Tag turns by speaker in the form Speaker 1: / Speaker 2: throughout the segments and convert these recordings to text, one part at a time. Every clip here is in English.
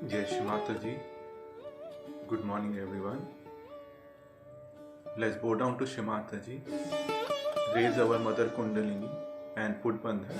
Speaker 1: Jai Shri Mataji. Good morning, everyone. Let's bow down to Shri Mataji. Raise our Mother Kundalini and put Bandhan.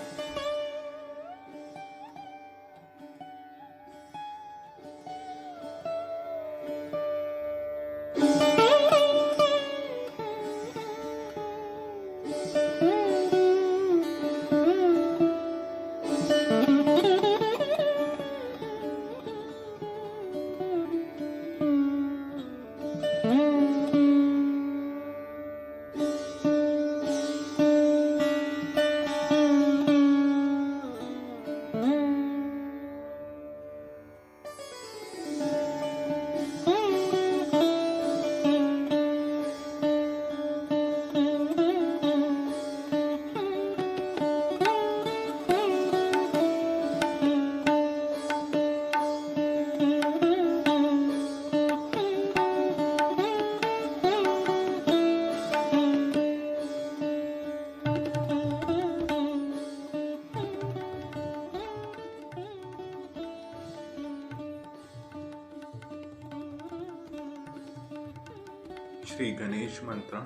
Speaker 1: Shri Ganesh मंत्र।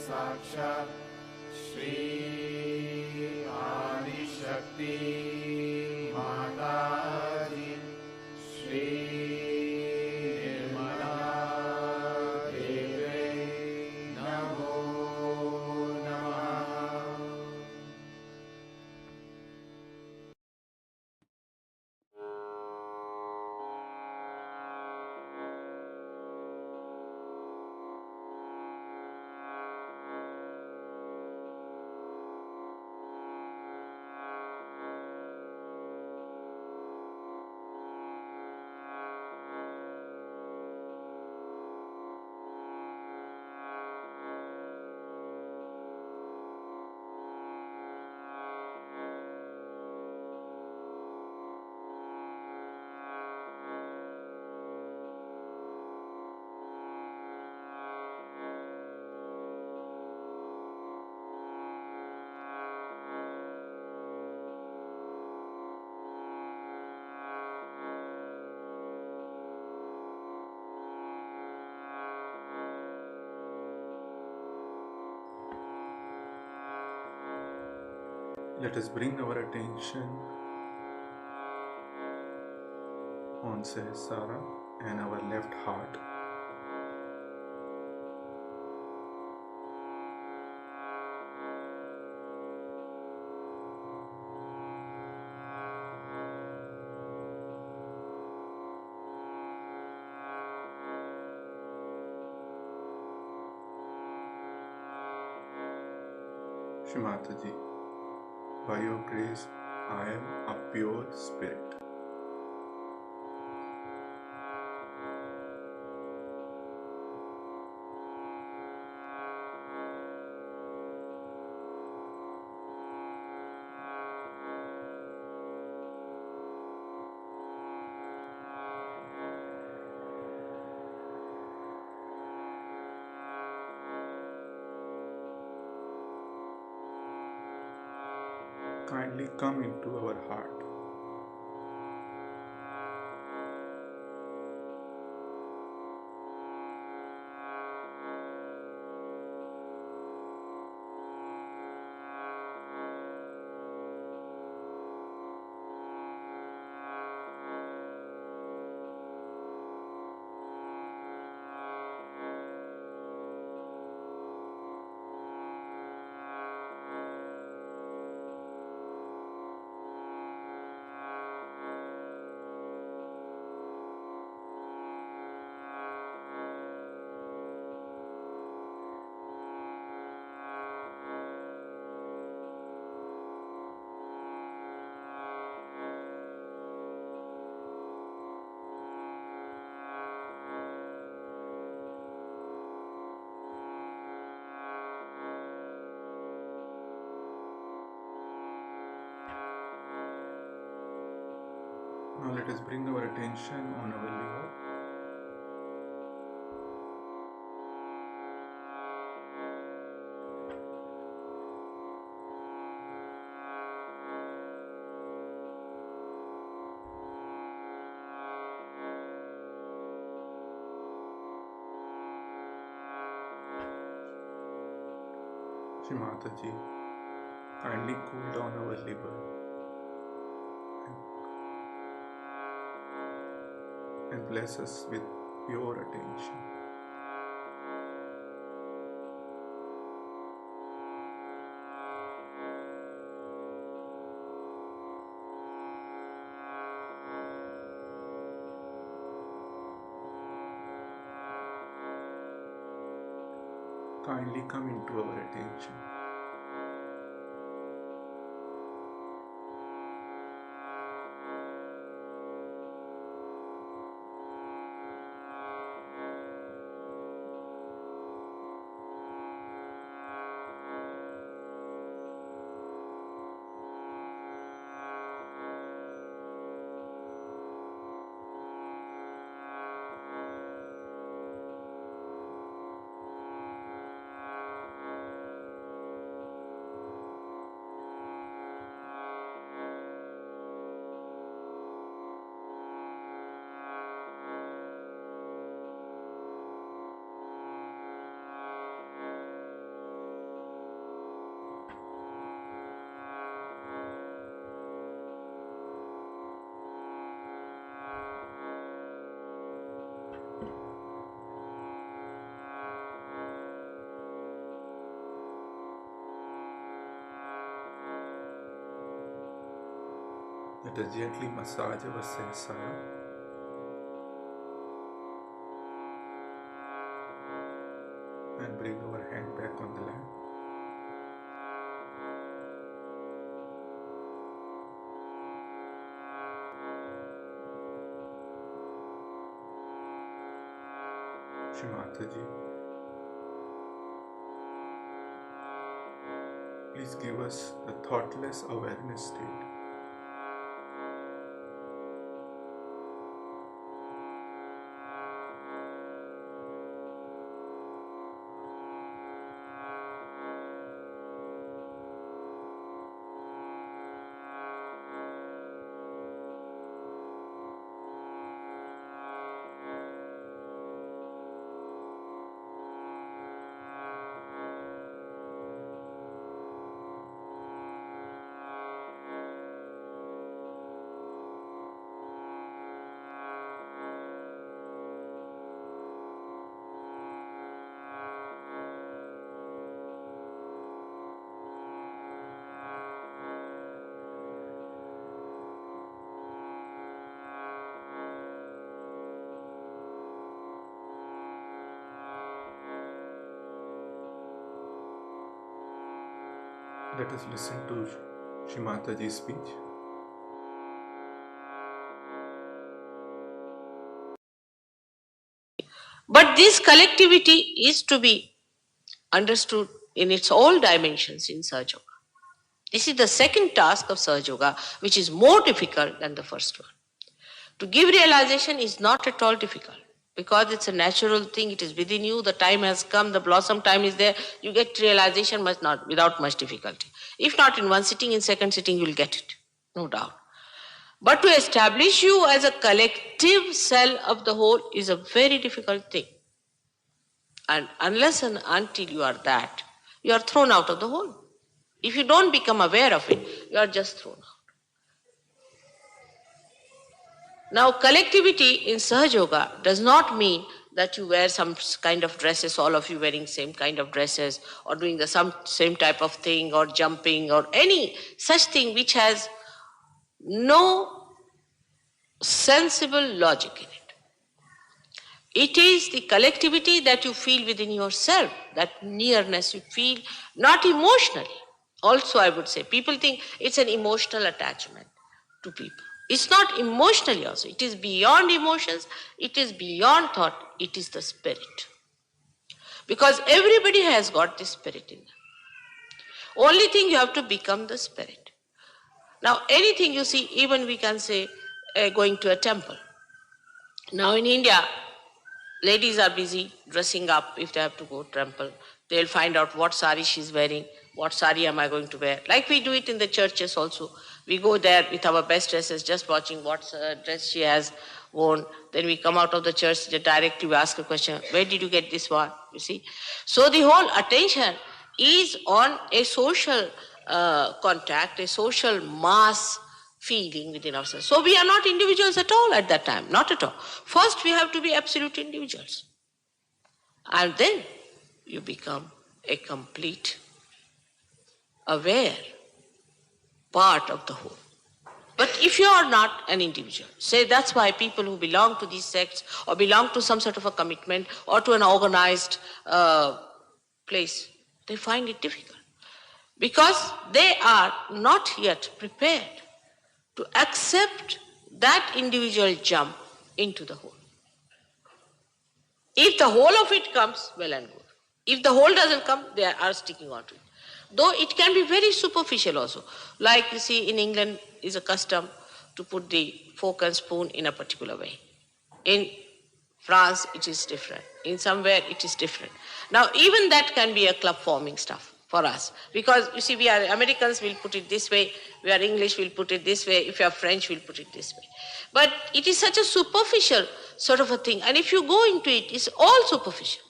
Speaker 2: साक्षात् श्री आदिशक्ति माता जी, Shri Nirmala
Speaker 1: Let us bring our attention on Sahasrara and our left heart. Shri Mataji, by your grace, I am a pure spirit. Kindly come into our heart. Now let us bring our attention on our liver. Shri Mataji, kindly cool down our liver and bless us with pure attention. Kindly come into our attention. Let us gently massage our Sahasrara. And bring our hand back on the land. Shri Mataji, please give us the thoughtless awareness state. Let us listen to Shri Mataji's speech.
Speaker 3: But this collectivity is to be understood in its all dimensions in Sahaja Yoga. This is the second task of Sahaja Yoga, which is more difficult than the first one. To give realization is not at all difficult because it's a natural thing, it is within you, the time has come, the blossom time is there, you get realization without much difficulty. If not in one sitting, in second sitting you'll get it, no doubt. But to establish you as a collective cell of the whole is a very difficult thing. And unless and until you are that, you are thrown out of the whole. If you don't become aware of it, you are just thrown out. Now, collectivity in Sahaja Yoga does not mean that you wear some kind of dresses, all of you wearing same kind of dresses, or doing the same type of thing, or jumping, or any such thing which has no sensible logic in it. It is the collectivity that you feel within yourself, that nearness you feel, not emotionally. Also, I would say, people think it's an emotional attachment to people. It's not emotionally also. It is beyond emotions, it is beyond thought, it is the spirit. Because everybody has got this spirit in them. Only thing you have to become the spirit. Now, anything you see, even we can say going to a temple. Now in India, ladies are busy dressing up if they have to go to temple. They'll find out what sari she's wearing, what sari am I going to wear. Like we do it in the churches also. We go there with our best dresses, just watching what dress she has worn. Then we come out of the church, directly we ask a question, where did you get this one? You see? So the whole attention is on a social contact, a social mass feeling within ourselves. So we are not individuals at all at that time, not at all. First we have to be absolute individuals. And then you become a complete, aware part of the whole. But if you are not an individual, say that's why people who belong to these sects or belong to some sort of a commitment or to an organized place, they find it difficult. Because they are not yet prepared to accept that individual jump into the whole. If the whole of it comes, well and good. If the whole doesn't come, they are sticking on to it. Though it can be very superficial also. Like you see in England is a custom to put the fork and spoon in a particular way. In France it is different. In somewhere it is different. Now even that can be a club forming stuff for us. Because you see we are Americans, will put it this way. We are English, we'll put it this way. If you are French, we'll put it this way. But it is such a superficial sort of a thing. And if you go into it, it's all superficial.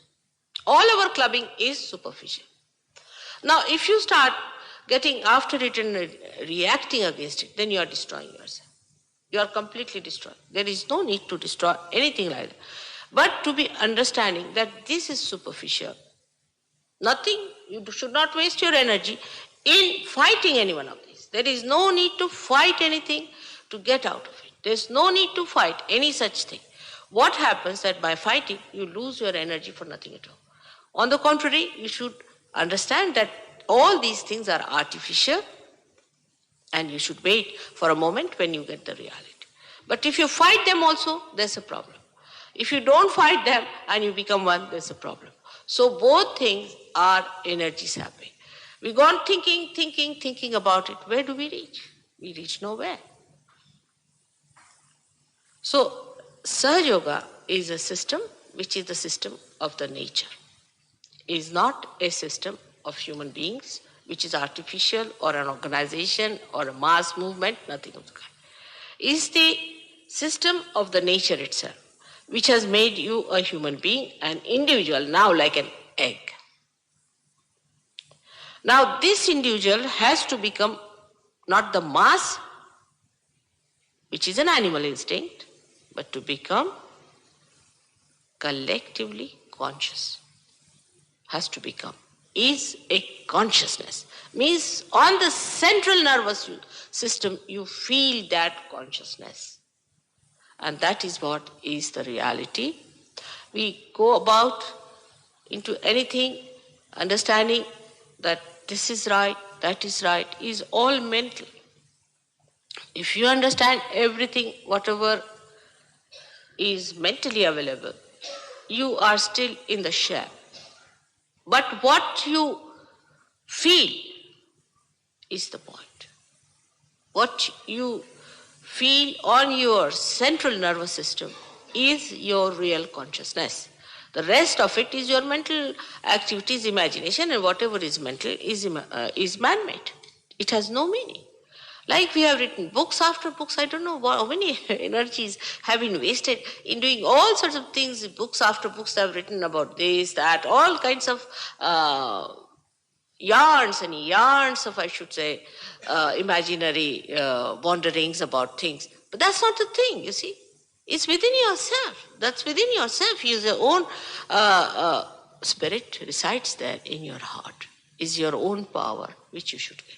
Speaker 3: All our clubbing is superficial. Now, if you start getting after it and reacting against it, then you are destroying yourself. You are completely destroyed. There is no need to destroy anything like that. But to be understanding that this is superficial. Nothing, you should not waste your energy in fighting any one of these. There is no need to fight anything to get out of it. There is no need to fight any such thing. What happens that by fighting, you lose your energy for nothing at all. On the contrary, you should understand that all these things are artificial and you should wait for a moment when you get the reality. But if you fight them also, there's a problem. If you don't fight them and you become one, there's a problem. So both things are energy sapping. We go on thinking about it. Where do we reach? We reach nowhere. So Sahaja Yoga is a system which is the system of the nature. It is not a system of human beings which is artificial or an organization or a mass movement, nothing of the kind. It is the system of the nature itself which has made you a human being, an individual, now like an egg. Now this individual has to become not the mass, which is an animal instinct, but to become collectively conscious. Has to become. Is a consciousness. Means on the central nervous system you feel that consciousness. And that is what is the reality. We go about into anything understanding that this is right, that is right, is all mental. If you understand everything, whatever is mentally available, you are still in the shell. But what you feel is the point. What you feel on your central nervous system is your real consciousness. The rest of it is your mental activities, imagination, and whatever is mental is man-made. It has no meaning. Like we have written books after books, I don't know how many energies have been wasted in doing all sorts of things. Books after books have written about this, that, all kinds of yarns and yarns of, I should say, imaginary wanderings about things. But that's not the thing, you see. It's within yourself. That's within yourself. Your own spirit resides there in your heart. Is your own power which you should get.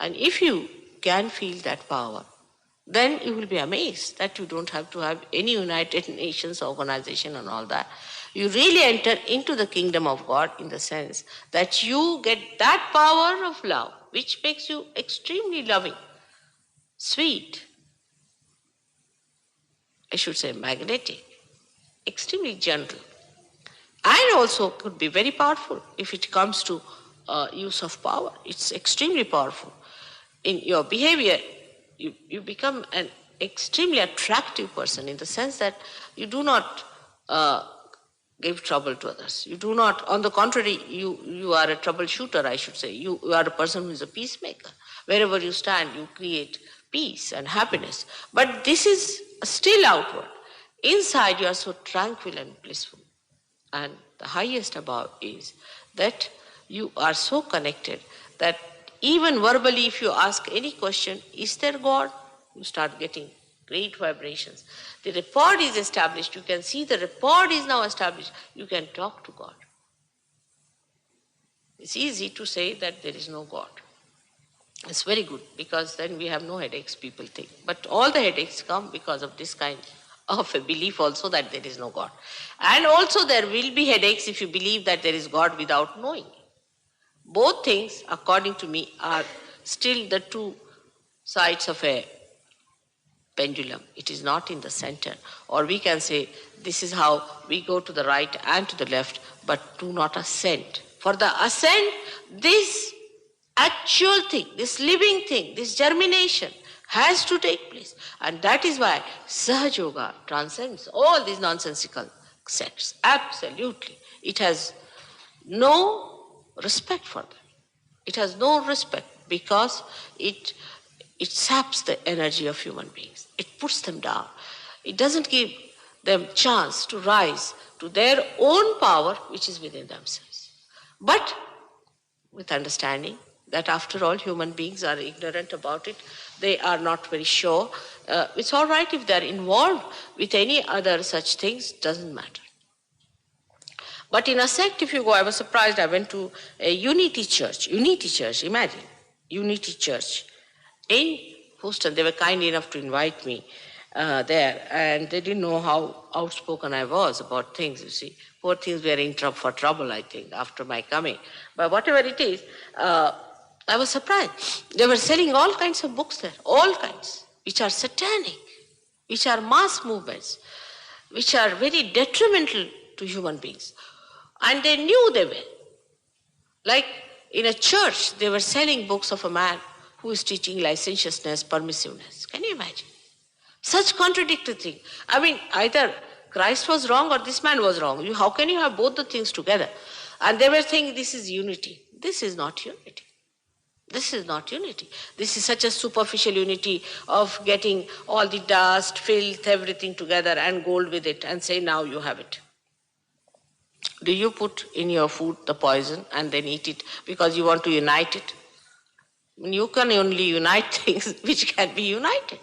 Speaker 3: And if you can feel that power, then you will be amazed that you don't have to have any United Nations organization and all that. You really enter into the kingdom of God in the sense that you get that power of love, which makes you extremely loving, sweet, I should say magnetic, extremely gentle, and also could be very powerful if it comes to use of power. It's extremely powerful. In your behavior, you become an extremely attractive person in the sense that you do not give trouble to others. You do not, on the contrary, you are a troubleshooter, I should say. You are a person who is a peacemaker. Wherever you stand, you create peace and happiness. But this is still outward. Inside, you are so tranquil and blissful. And the highest above is that you are so connected that even verbally, if you ask any question, is there God? You start getting great vibrations. The rapport is established. You can see the rapport is now established. You can talk to God. It's easy to say that there is no God. It's very good because then we have no headaches, people think. But all the headaches come because of this kind of a belief also that there is no God. And also there will be headaches if you believe that there is God without knowing. Both things, according to me, are still the two sides of a pendulum. It is not in the center. Or we can say, this is how we go to the right and to the left, but do not ascend. For the ascent, this actual thing, this living thing, this germination has to take place. And that is why Sahaja Yoga transcends all these nonsensical sects. Absolutely. It has no respect for them. It has no respect because it saps the energy of human beings. It puts them down. It doesn't give them chance to rise to their own power which is within themselves. But with understanding that after all human beings are ignorant about it, they are not very sure. It's all right if they are involved with any other such things, doesn't matter. But in a sect, if you go, I was surprised, I went to a Unity Church, imagine, Unity Church in Houston. They were kind enough to invite me there, and they didn't know how outspoken I was about things, you see. Poor things were in for trouble, I think, after my coming. But whatever it is, I was surprised. They were selling all kinds of books there, all kinds, which are satanic, which are mass movements, which are very detrimental to human beings. And they knew they were. Like in a church, they were selling books of a man who is teaching licentiousness, permissiveness. Can you imagine? Such contradictory thing. I mean, either Christ was wrong or this man was wrong. How can you have both the things together? And they were saying this is unity. This is not unity. This is not unity. This is such a superficial unity of getting all the dust, filth, everything together and gold with it and say, now you have it. Do you put in your food the poison and then eat it because you want to unite it? You can only unite things which can be united.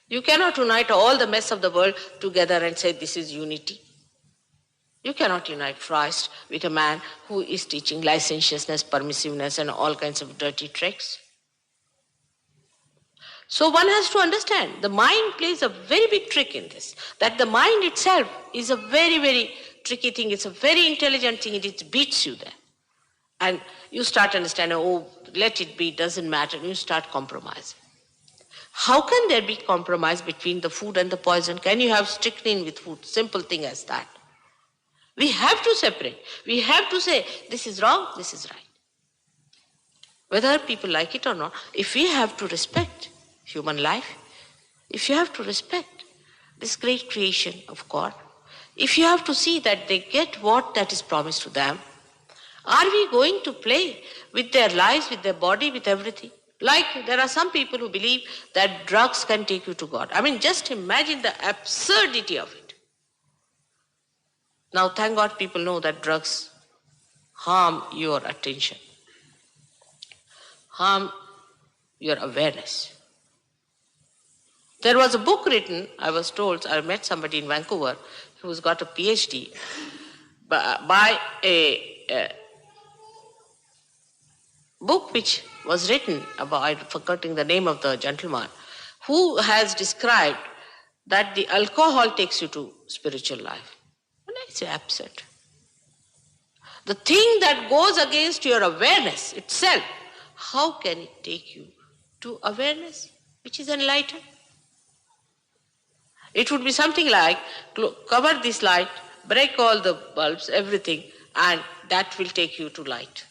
Speaker 3: You cannot unite all the mess of the world together and say this is unity. You cannot unite Christ with a man who is teaching licentiousness, permissiveness, and all kinds of dirty tricks. So one has to understand the mind plays a very big trick in this, that the mind itself is a very, very tricky thing. It's a very intelligent thing. It beats you there. And you start understanding, oh, let it be, doesn't matter, you start compromising. How can there be compromise between the food and the poison? Can you have strychnine with food? Simple thing as that. We have to separate. We have to say, this is wrong, this is right. Whether people like it or not, if we have to respect human life, if you have to respect this great creation of God, if you have to see that they get what that is promised to them, are we going to play with their lives, with their body, with everything? Like there are some people who believe that drugs can take you to God. I mean, just imagine the absurdity of it. Now, thank God people know that drugs harm your attention, harm your awareness. There was a book written, I was told, I met somebody in Vancouver who's got a PhD by a book which was written about, I'm forgetting the name of the gentleman, who has described that the alcohol takes you to spiritual life. And I say absurd. The thing that goes against your awareness itself, how can it take you to awareness which is enlightened? It would be something like, cover this light, break all the bulbs, everything, and that will take you to light.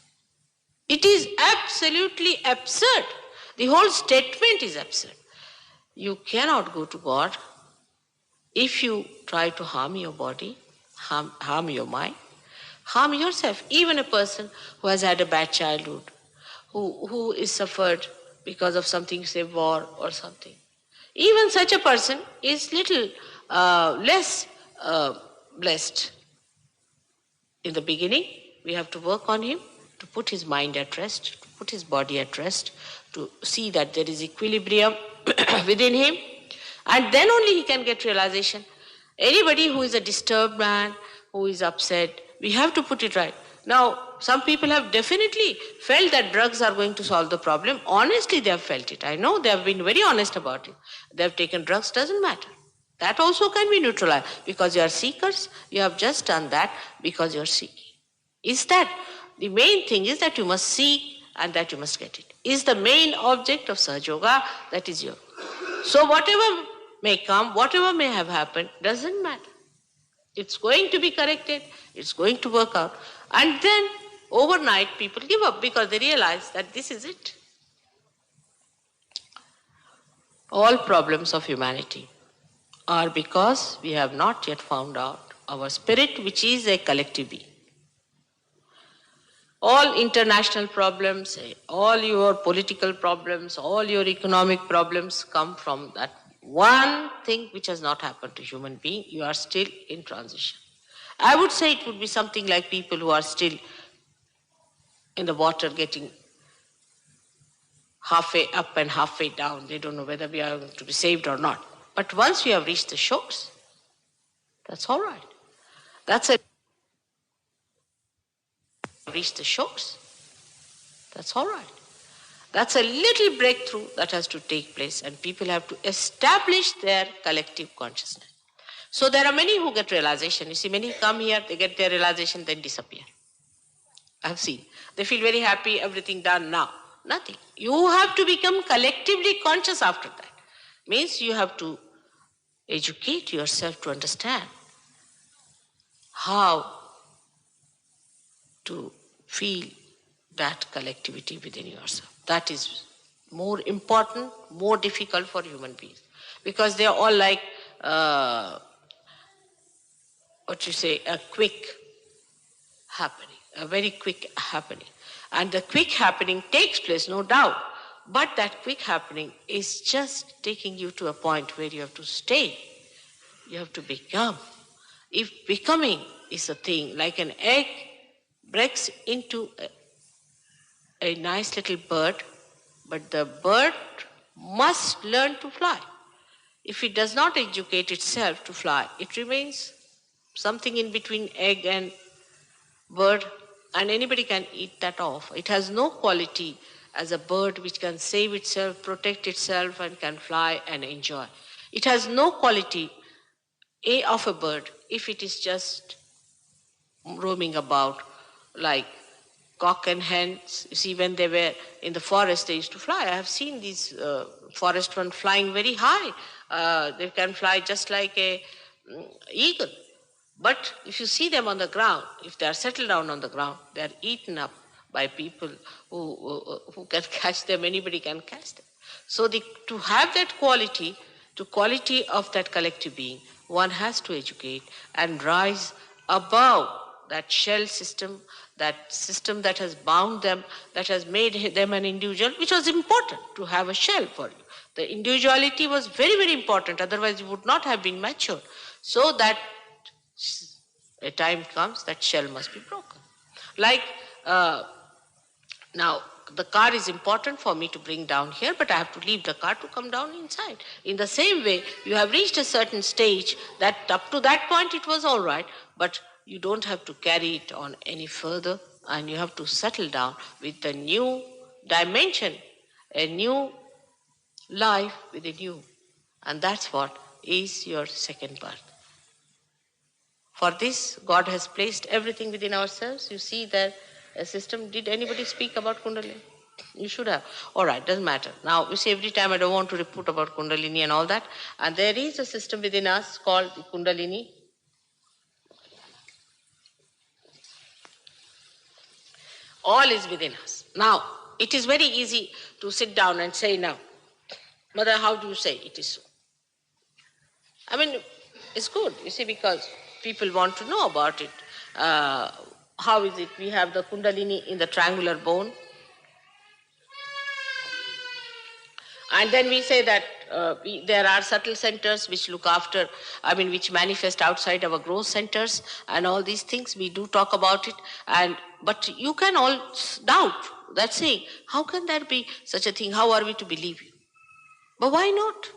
Speaker 3: It is absolutely absurd. The whole statement is absurd. You cannot go to God if you try to harm your body, harm your mind, harm yourself. Even a person who has had a bad childhood, who is suffered because of something, say war or something. Even such a person is little less blessed. In the beginning, we have to work on him to put his mind at rest, to put his body at rest, to see that there is equilibrium within him, and then only he can get realization. Anybody who is a disturbed man, who is upset, we have to put it right. Now, some people have definitely felt that drugs are going to solve the problem. Honestly, they have felt it. I know they have been very honest about it. They have taken drugs, doesn't matter. That also can be neutralized. Because you are seekers, you have just done that because you are seeking. Is that the main thing is that you must seek and that you must get it. Is the main object of Sahaja Yoga, that is your. So whatever may come, whatever may have happened, doesn't matter. It's going to be corrected, it's going to work out. And then overnight people give up because they realize that this is it. All problems of humanity are because we have not yet found out our spirit, which is a collective being. All international problems, all your political problems, all your economic problems come from that one thing which has not happened to human being. You are still in transition. I would say it would be something like people who are still in the water getting halfway up and halfway down. They don't know whether we are going to be saved or not. But once we have reached the shores, that's all right. Reach the shores. That's all right. That's a little breakthrough that has to take place, and people have to establish their collective consciousness. So there are many who get realization. You see, many come here, they get their realization, then disappear. I've seen. They feel very happy, everything done now. Nothing. You have to become collectively conscious after that. Means you have to educate yourself to understand how to feel that collectivity within yourself. That is more important, more difficult for human beings. Because they are all like, a quick happening, a very quick happening. And the quick happening takes place, no doubt. But that quick happening is just taking you to a point where you have to stay. You have to become. If becoming is a thing, like an egg breaks into a nice little bird, but the bird must learn to fly. If it does not educate itself to fly, it remains something in between egg and bird, and anybody can eat that off. It has no quality as a bird which can save itself, protect itself, and can fly and enjoy. It has no quality of a bird if it is just roaming about like cock and hens. You see, when they were in the forest, they used to fly. I have seen these forest ones flying very high. They can fly just like a eagle. But if you see them on the ground, if they are settled down on the ground, they are eaten up by people who can catch them. Anybody can catch them. So to have that quality, to quality of that collective being, one has to educate and rise above that shell system, that system that has bound them, that has made them an individual, which was important to have a shell for you. The individuality was very, very important, otherwise you would not have been matured. So that a time comes that shell must be broken. Like now, the car is important for me to bring down here, but I have to leave the car to come down inside. In the same way, you have reached a certain stage that up to that point it was all right, but you don't have to carry it on any further, and you have to settle down with a new dimension, a new life within you. And that's what is your second birth. For this, God has placed everything within ourselves. You see that a system. Did anybody speak about Kundalini? You should have. All right, doesn't matter. Now, you see, every time I don't want to report about Kundalini and all that. And there is a system within us called the Kundalini. All is within us. Now, it is very easy to sit down and say, now, Mother, how do you say it is so? I mean, it's good, you see, because people want to know about it. How is it? We have the Kundalini in the triangular bone. And then we say that there are subtle centers which look after, which manifest outside our gross centers and all these things. We do talk about it. But you can all doubt that saying, how can there be such a thing? How are we to believe you? But why not?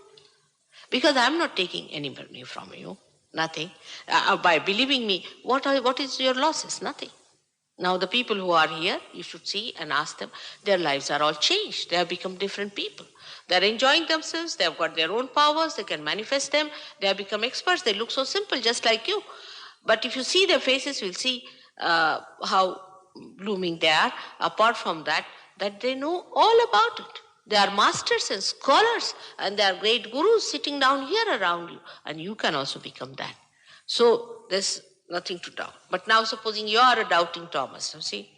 Speaker 3: Because I'm not taking any money from you. Nothing. By believing me, what is your losses? Nothing. Now the people who are here, you should see and ask them, their lives are all changed. They have become different people. They are enjoying themselves. They have got their own powers. They can manifest them. They have become experts. They look so simple, just like you. But if you see their faces, you'll see how blooming they are. Apart from that they know all about it. They are masters and scholars, and they are great gurus sitting down here around you, and you can also become that. So there's nothing to doubt. But now supposing you are a doubting Thomas, you see,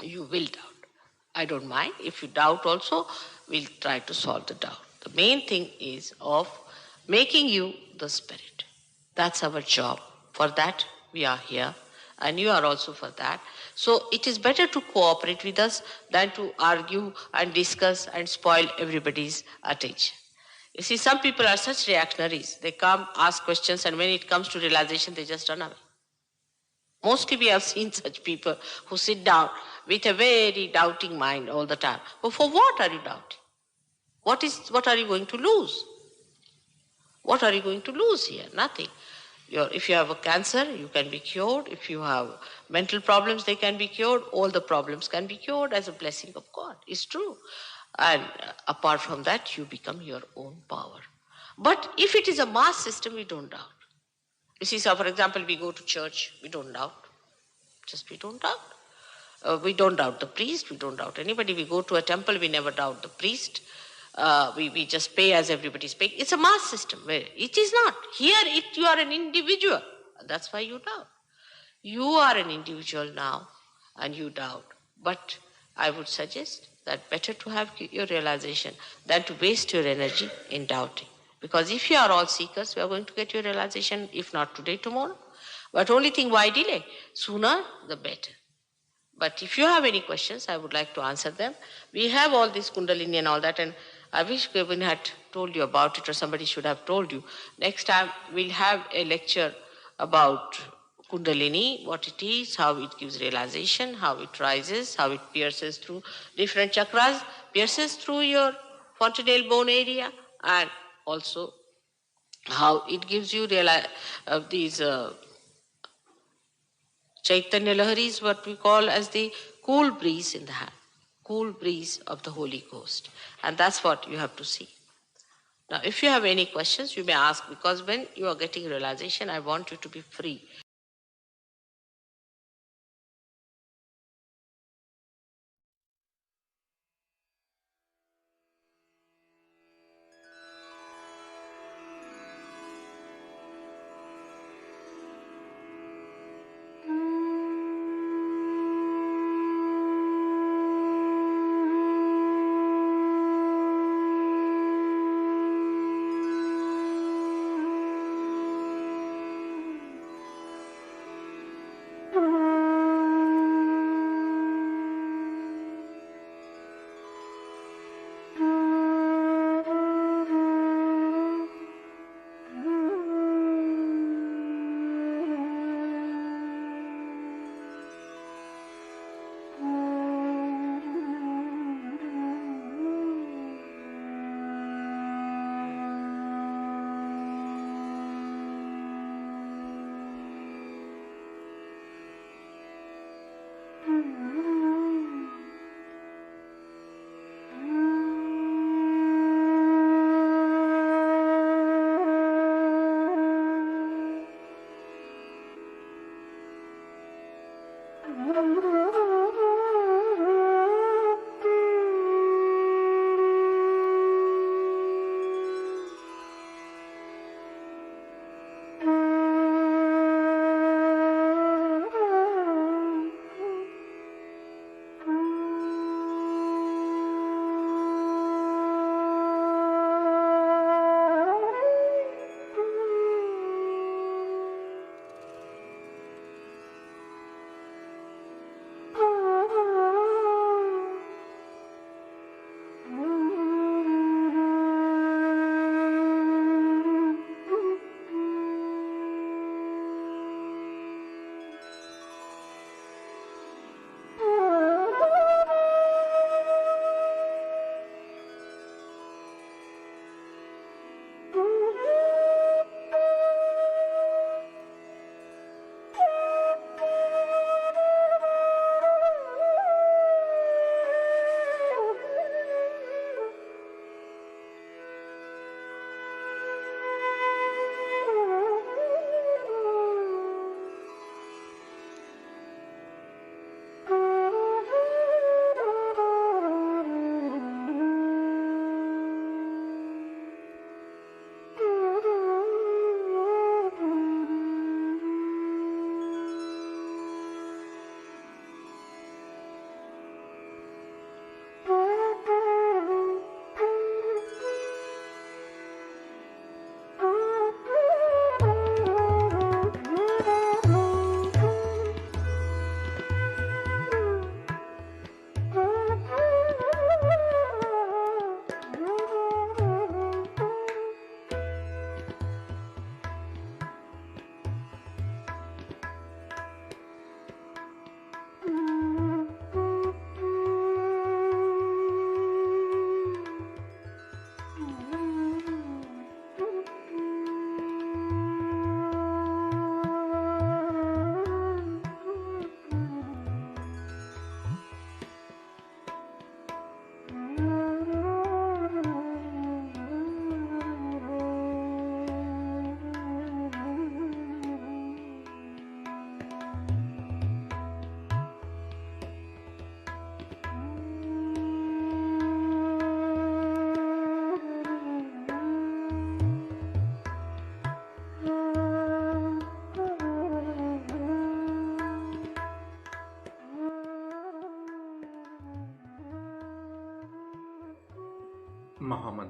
Speaker 3: you will doubt. I don't mind. If you doubt also, we'll try to solve the doubt. The main thing is of making you the spirit. That's our job. For that we are here, and you are also for that. So it is better to cooperate with us than to argue and discuss and spoil everybody's attention. You see, some people are such reactionaries. They come, ask questions, and when it comes to realization, they just run away. Mostly we have seen such people who sit down with a very doubting mind all the time. But for what are you doubting? What are you going to lose? What are you going to lose here? Nothing. If you have a cancer, you can be cured. If you have mental problems, they can be cured. All the problems can be cured as a blessing of God. It's true. And apart from that, you become your own power. But if it is a mass system, we don't doubt. You see, so for example, we go to church, we don't doubt. We don't doubt. We don't doubt the priest, we don't doubt anybody. We go to a temple, we never doubt the priest. We just pay as everybody's paying. It's a mass system. Where it is not. Here you are an individual. That's why you doubt. You are an individual now and you doubt. But I would suggest that better to have your realization than to waste your energy in doubting. Because if you are all seekers, we are going to get your realization, if not today, tomorrow. But only thing, why delay? Sooner, the better. But if you have any questions, I would like to answer them. We have all this Kundalini and all that, and I wish Kevin had told you about it, or somebody should have told you. Next time, we'll have a lecture about Kundalini, what it is, how it gives realization, how it rises, how it pierces through different chakras, pierces through your fontanelle bone area, and also how it gives you these Chaitanya Laharis, what we call as the cool breeze in the hand, cool breeze of the Holy Ghost. And that's what you have to see. Now, if you have any questions, you may ask, because when you are getting realization, I want you to be free.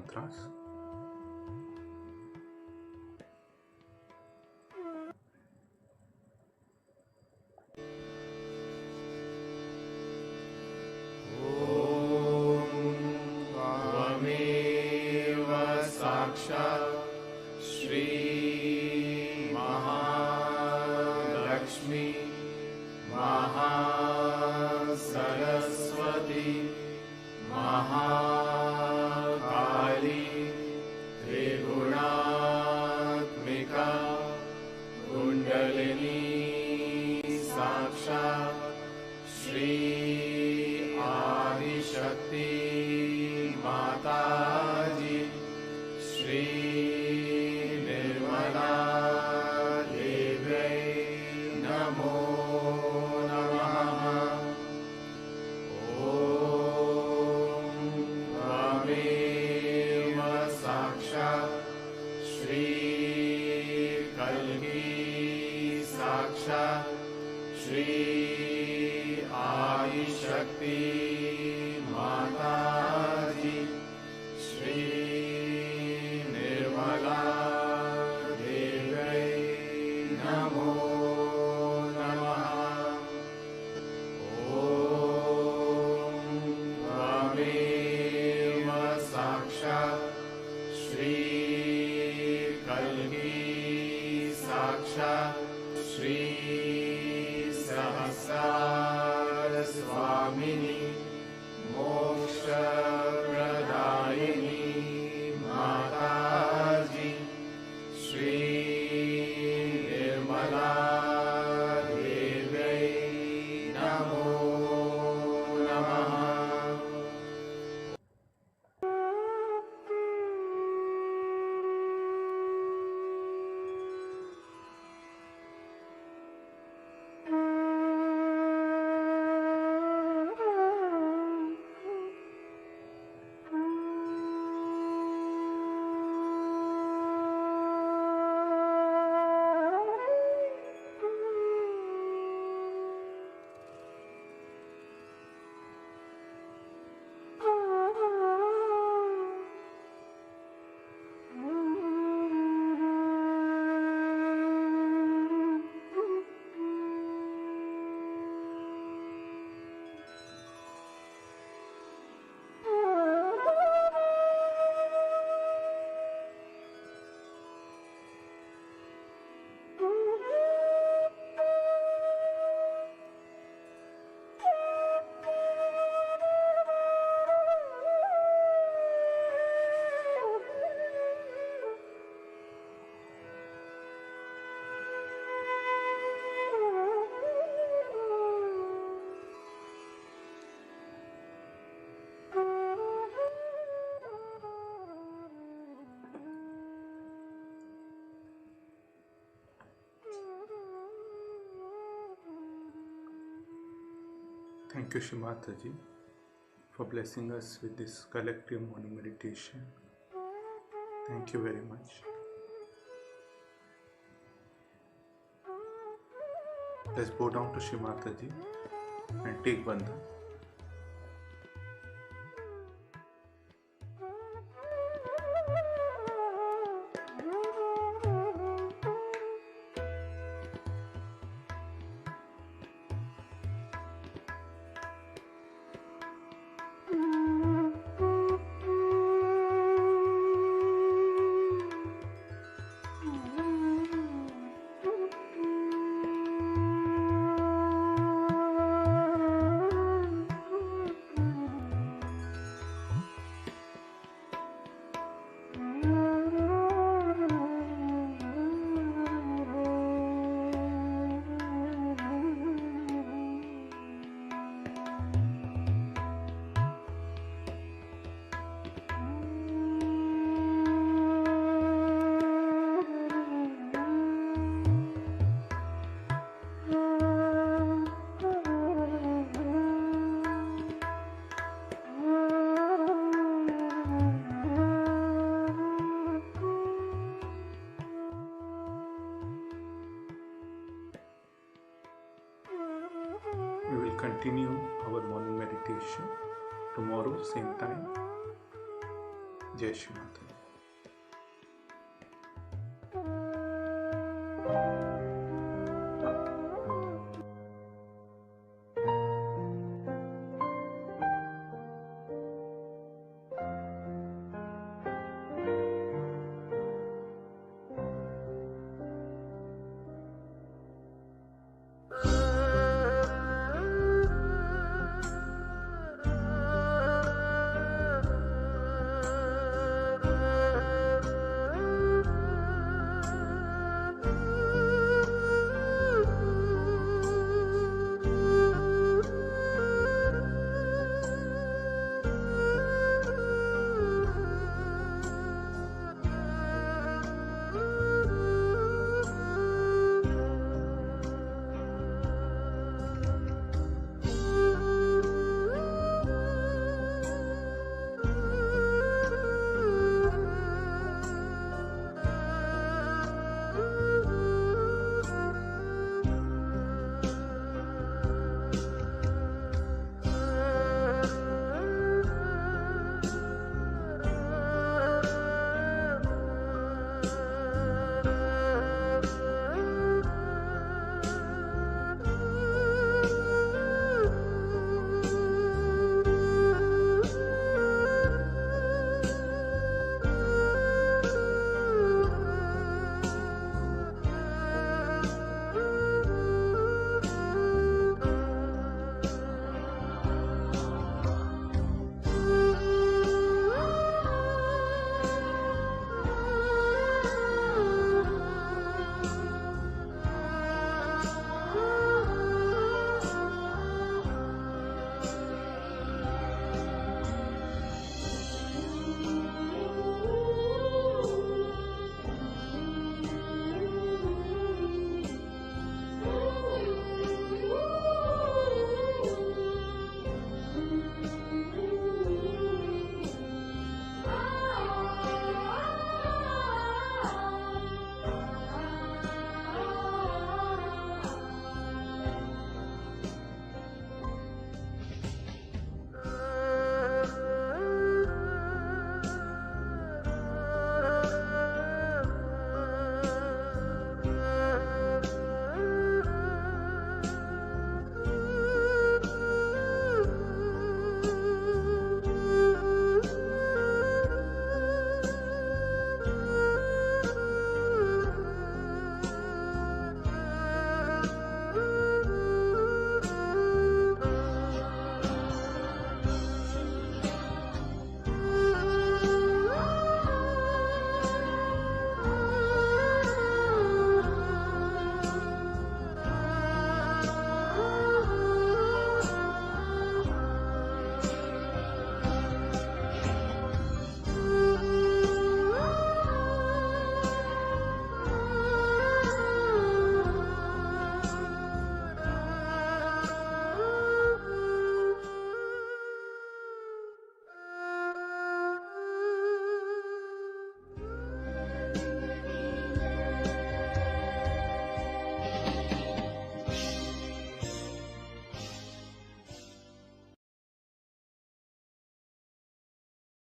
Speaker 1: mantras.
Speaker 2: त्वमेव साक्षात् श्री महालक्ष्मी महासरस्वती महाकाली त्रिगुणात्मिका कुण्डलिनी साक्षात् श्री आदिशक्ति माताजी श्री निर्मला देव्यै नमो नमः। ॐ त्वमेव साक्षात् श्री कल्की साक्षात् श्री आदिशक्ति माताजी श्री निर्मला देव्यै नमो नमः। ॐ त्वमेव साक्षात् श्री कल्की साक्षात् श्री सहस्रार स्वामिनी मोक्षप्रदायिनी माताजी श्री निर्मला देव्यै नमो नमः।
Speaker 1: Thank you, Shimataji, for blessing us with this collective morning meditation. Thank you very much. Let's bow down to Shimataji and take Bandhan. We will continue our morning meditation tomorrow, same time. जय श्री माता।